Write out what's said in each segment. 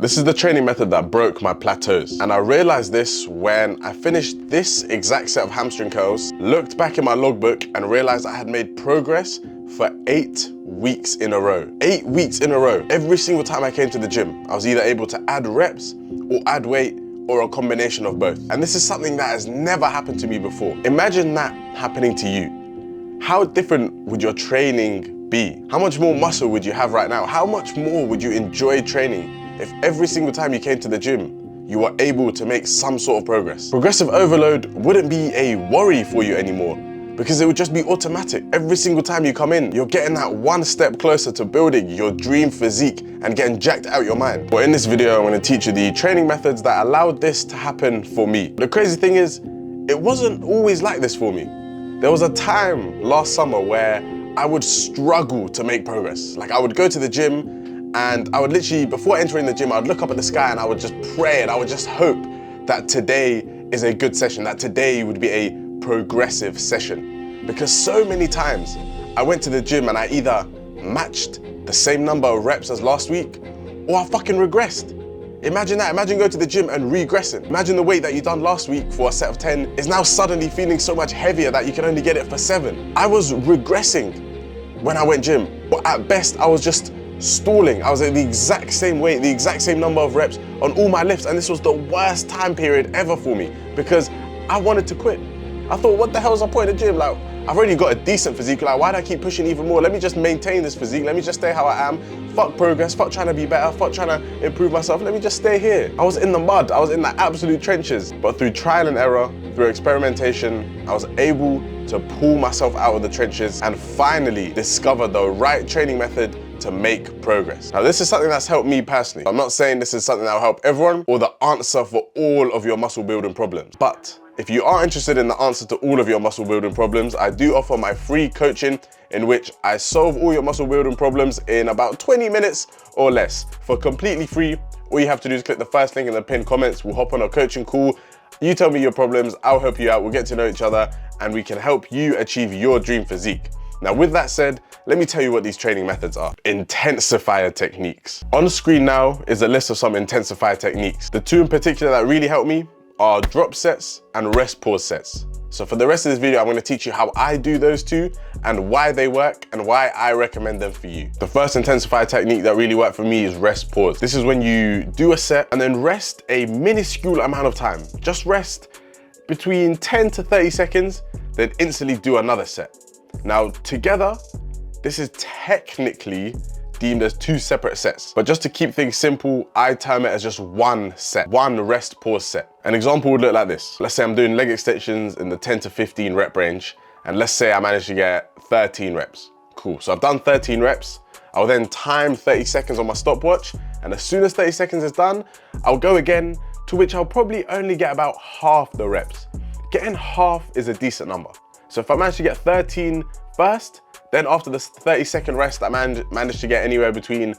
This is the training method that broke my plateaus. And I realized this when I finished this exact set of hamstring curls, looked back in my logbook and realized I had made progress for 8 weeks in a row. 8 weeks in a row. Every single time I came to the gym, I was either able to add reps or add weight or a combination of both. And this is something that has never happened to me before. Imagine that happening to you. How different would your training be? How much more muscle would you have right now? How much more would you enjoy training if every single time you came to the gym, you were able to make some sort of progress? Progressive overload wouldn't be a worry for you anymore because it would just be automatic. Every single time you come in, you're getting that one step closer to building your dream physique and getting jacked out your mind. But in this video, I'm gonna teach you the training methods that allowed this to happen for me. The crazy thing is, it wasn't always like this for me. There was a time last summer where I would struggle to make progress. Like I would go to the gym and I would literally, before entering the gym, I would look up at the sky and I would just pray and I would just hope that today is a good session, that today would be a progressive session. Because so many times I went to the gym and I either matched the same number of reps as last week or I fucking regressed. Imagine that. Imagine going to the gym and regressing. Imagine the weight that you done last week for a set of 10 is now suddenly feeling so much heavier that you can only get it for 7. I was regressing when I went gym, but at best I was just stalling. I was at the exact same weight, the exact same number of reps on all my lifts, and this was the worst time period ever for me because I wanted to quit. I thought, what the hell is the point of the gym? Like, I've already got a decent physique. Like, why do I keep pushing even more? Let me just maintain this physique. Let me just stay how I am. Fuck progress, fuck trying to be better, fuck trying to improve myself. Let me just stay here. I was in the mud. I was in the absolute trenches. But through trial and error, through experimentation, I was able to pull myself out of the trenches and finally discover the right training method to make progress. Now, this is something that's helped me personally. I'm not saying this is something that will help everyone or the answer for all of your muscle building problems. But if you are interested in the answer to all of your muscle building problems, I do offer my free coaching in which I solve all your muscle building problems in about 20 minutes or less for completely free. All you have to do is click the first link in the pinned comments. We'll hop on a coaching call. You tell me your problems, I'll help you out. We'll get to know each other and we can help you achieve your dream physique. Now, with that said, let me tell you what these training methods are. Intensifier techniques. On screen now is a list of some intensifier techniques. The 2 in particular that really help me are drop sets and rest pause sets. So for the rest of this video, I'm going to teach you how I do those 2 and why they work and why I recommend them for you. The first intensifier technique that really worked for me is rest pause. This is when you do a set and then rest a minuscule amount of time. Just rest between 10 to 30 seconds, then instantly do another set. Now together, this is technically deemed as 2 separate sets. But just to keep things simple, I term it as just one set, one rest pause set. An example would look like this. Let's say I'm doing leg extensions in the 10 to 15 rep range. And let's say I managed to get 13 reps. Cool, so I've done 13 reps. I'll then time 30 seconds on my stopwatch. And as soon as 30 seconds is done, I'll go again, to which I'll probably only get about half the reps. Getting half is a decent number. So if I manage to get 13 first, then after the 30-second rest, I managed to get anywhere between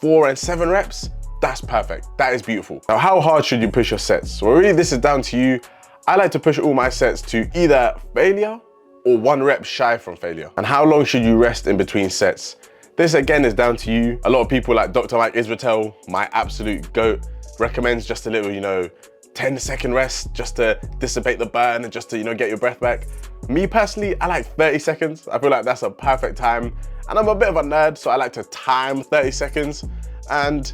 4 and 7 reps. That's perfect. That is beautiful. Now, how hard should you push your sets? Well, really, this is down to you. I like to push all my sets to either failure or 1 rep shy from failure. And how long should you rest in between sets? This, again, is down to you. A lot of people like Dr. Mike Israetel, my absolute GOAT, recommends just a little, 10-second rest just to dissipate the burn and just to, get your breath back. Me personally, I like 30 seconds. I feel like that's a perfect time. And I'm a bit of a nerd, so I like to time 30 seconds. And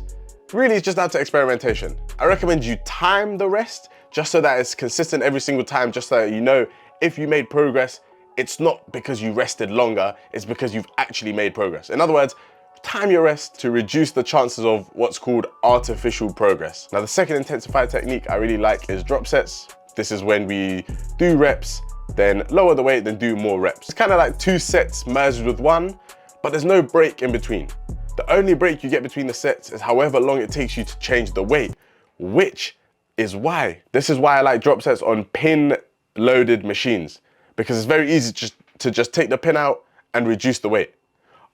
really, it's just down to experimentation. I recommend you time the rest just so that it's consistent every single time, just so that you know if you made progress, it's not because you rested longer, it's because you've actually made progress. In other words, time your rest to reduce the chances of what's called artificial progress. Now, the second intensifier technique I really like is drop sets. This is when we do reps, then lower the weight, then do more reps. It's kind of like 2 sets merged with 1, but there's no break in between. The only break you get between the sets is however long it takes you to change the weight, which is why. This is why I like drop sets on pin-loaded machines, because it's very easy to just take the pin out and reduce the weight.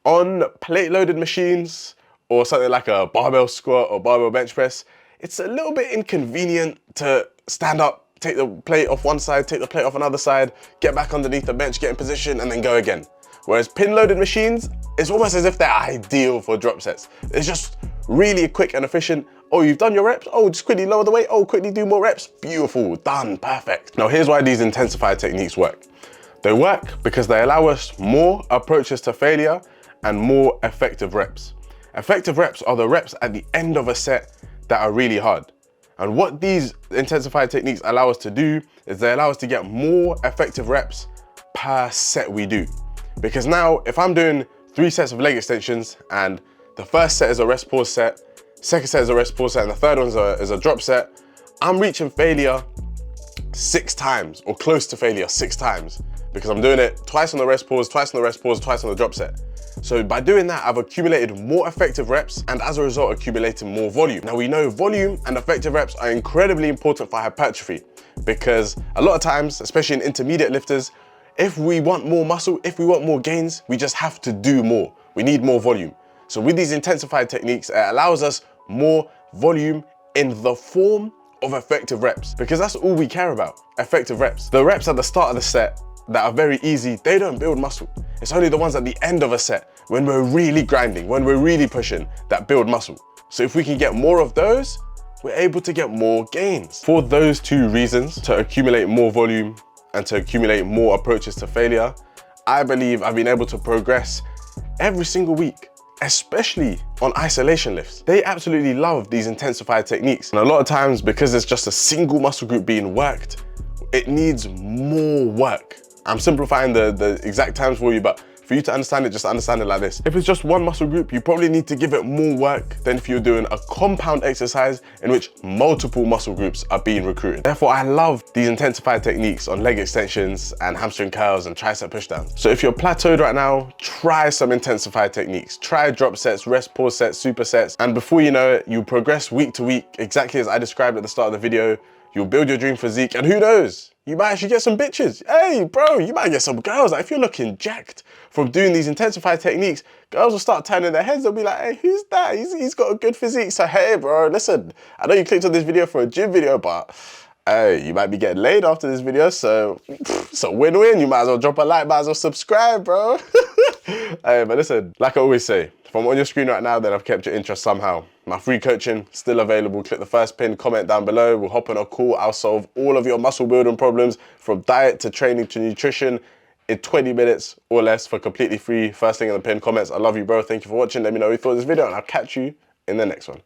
On plate-loaded machines, or something like a barbell squat or barbell bench press, it's a little bit inconvenient to stand up, take the plate off one side, take the plate off another side, get back underneath the bench, get in position, and then go again. Whereas pin-loaded machines, it's almost as if they're ideal for drop sets. It's just really quick and efficient. Oh, you've done your reps? Oh, just quickly lower the weight. Oh, quickly do more reps. Beautiful, done, perfect. Now here's why these intensified techniques work. They work because they allow us more approaches to failure and more effective reps. Effective reps are the reps at the end of a set that are really hard. And what these intensified techniques allow us to do is they allow us to get more effective reps per set we do. Because now, if I'm doing 3 sets of leg extensions and the first set is a rest pause set, second set is a rest pause set, and the third one is a drop set, I'm reaching failure 6 times, or close to failure 6 times, because I'm doing it twice on the rest pause, twice on the rest pause, twice on the drop set. So by doing that, I've accumulated more effective reps and as a result, accumulating more volume. Now we know volume and effective reps are incredibly important for hypertrophy because a lot of times, especially in intermediate lifters, if we want more muscle, if we want more gains, we just have to do more. We need more volume. So with these intensified techniques, it allows us more volume in the form of effective reps because that's all we care about, effective reps. The reps at the start of the set that are very easy, they don't build muscle. It's only the ones at the end of a set when we're really grinding, when we're really pushing, that build muscle. So if we can get more of those, we're able to get more gains. For those 2 reasons, to accumulate more volume and to accumulate more approaches to failure, I believe I've been able to progress every single week, especially on isolation lifts. They absolutely love these intensified techniques. And a lot of times, because it's just a single muscle group being worked, it needs more work. I'm simplifying the exact terms for you, but for you to understand it, just understand it like this. If it's just one muscle group, you probably need to give it more work than if you're doing a compound exercise in which multiple muscle groups are being recruited. Therefore, I love these intensified techniques on leg extensions and hamstring curls and tricep pushdowns. So if you're plateaued right now, try some intensified techniques. Try drop sets, rest pause sets, supersets, and before you know it, you progress week to week, exactly as I described at the start of the video. You'll build your dream physique, and who knows, you might actually get some bitches. Hey, bro, you might get some girls. Like, if you're looking jacked from doing these intensified techniques, girls will start turning their heads. They'll be like, hey, who's that? He's got a good physique. So, hey, bro, listen, I know you clicked on this video for a gym video, but hey, you might be getting laid after this video. So, it's a win-win. You might as well drop a like, might as well subscribe, bro. Hey, but listen, like I always say, if I'm on your screen right now, then I've kept your interest somehow. My free coaching, still available. Click the first pinned comment down below. We'll hop on a call. I'll solve all of your muscle building problems from diet to training to nutrition in 20 minutes or less for completely free. First thing in the pinned comments. I love you, bro. Thank you for watching. Let me know what you thought of this video and I'll catch you in the next one.